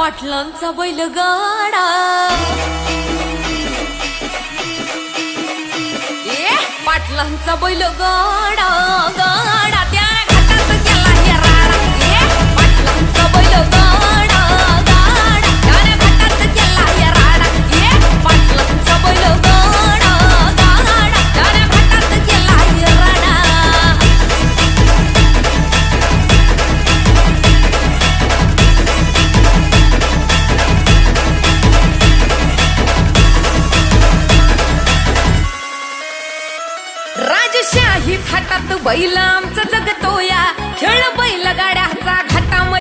पाटलांचा बैलगाडा पाटलांचा बैलगाडा गाडा त्या घाटात गेला हे राडा पाटलांचा बैलगाडा गाडा त्या घाटात गेला हे राडा पाटलांचा बैलगाडा गाडा त्या घाटात गेला हे राडा राजशाही थाटात बैल